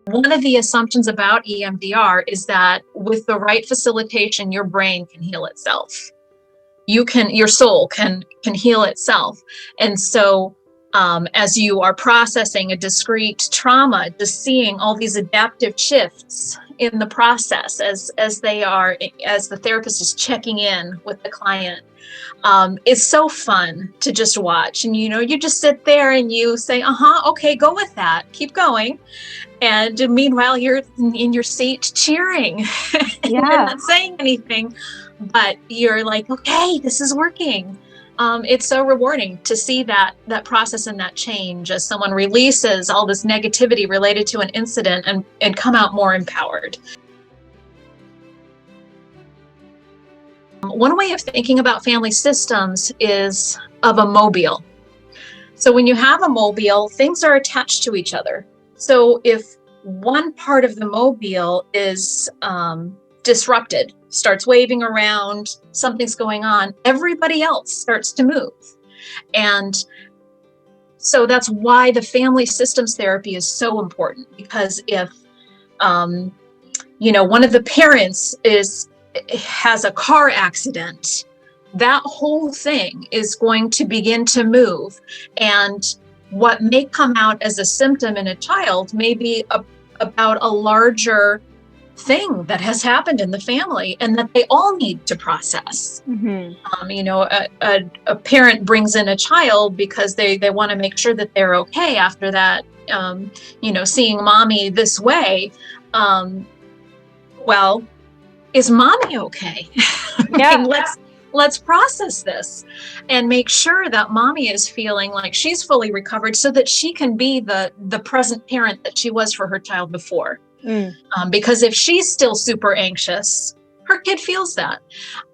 One of the assumptions about EMDR is that with the right facilitation, your brain can heal itself. Your soul can heal itself. And so as you are processing a discrete trauma, just seeing all these adaptive shifts in the process as the therapist is checking in with the client, it's so fun to just watch. And you just sit there and you say, okay, go with that, keep going. And meanwhile, you're in your seat cheering. Yeah. You're not saying anything, but you're like, okay, this is working. It's so rewarding to see that process and that change as someone releases all this negativity related to an incident and come out more empowered. One way of thinking about family systems is of a mobile. So when you have a mobile, things are attached to each other. So if one part of the mobile is disrupted, starts waving around, something's going on, everybody else starts to move. And so that's why the family systems therapy is so important, because if one of the parents has a car accident, that whole thing is going to begin to move. And what may come out as a symptom in a child may be about a larger thing that has happened in the family and that they all need to process. Mm-hmm. A parent brings in a child because they want to make sure that they're okay after that, seeing mommy this way. Well, is mommy okay? Yeah. Let's process this and make sure that mommy is feeling like she's fully recovered so that she can be the present parent that she was for her child before. Because if she's still super anxious, her kid feels that.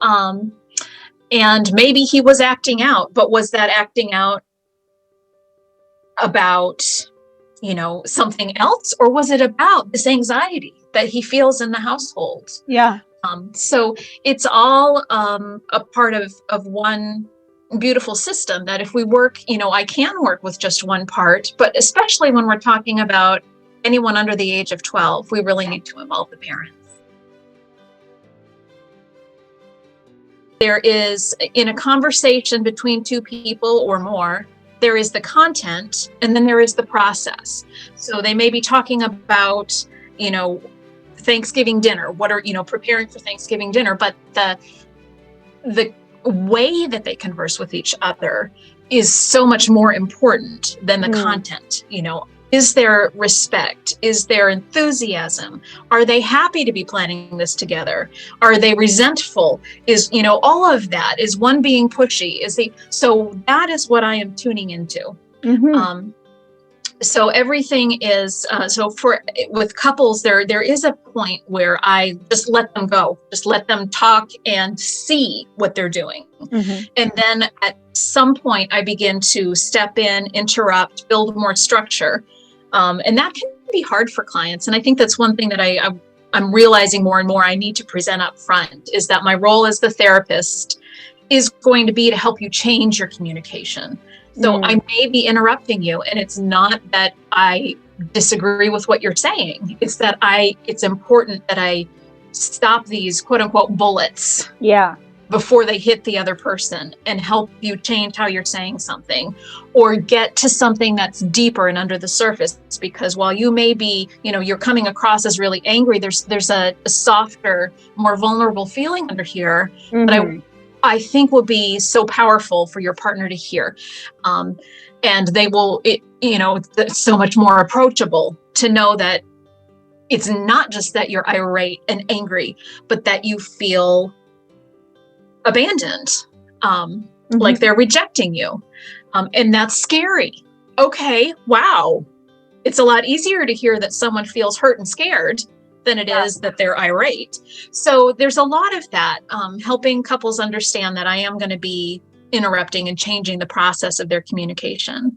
And maybe he was acting out, but was that acting out about, something else? Or was it about this anxiety that he feels in the household? Yeah. So it's all a part of one beautiful system that if we work, I can work with just one part, but especially when we're talking about anyone under the age of 12, we really need to involve the parents. There is, in a conversation between two people or more, there is the content and then there is the process. So they may be talking about, Thanksgiving dinner, preparing for Thanksgiving dinner, but the way that they converse with each other is so much more important than the content. Is there respect? Is there enthusiasm? Are they happy to be planning this together? Are they resentful? Is, all of that. Is one being pushy? So that is what I am tuning into. Mm-hmm. So everything is, with couples, there is a point where I just let them go, just let them talk and see what they're doing. Mm-hmm. And then at some point I begin to step in, interrupt, build more structure. And that can be hard for clients. And I think that's one thing that I'm realizing more and more I need to present up front, is that my role as the therapist is going to be to help you change your communication. So I may be interrupting you, and it's not that I disagree with what you're saying. It's that it's important that I stop these quote unquote bullets. Yeah. Before they hit the other person and help you change how you're saying something or get to something that's deeper and under the surface. Because while you may be, you're coming across as really angry, there's a softer, more vulnerable feeling under here that I think will be so powerful for your partner to hear. And they will, it's so much more approachable to know that it's not just that you're irate and angry, but that you feel abandoned, like they're rejecting you. And that's scary. Okay, wow. It's a lot easier to hear that someone feels hurt and scared than it is that they're irate. So there's a lot of that, helping couples understand that I am going to be interrupting and changing the process of their communication.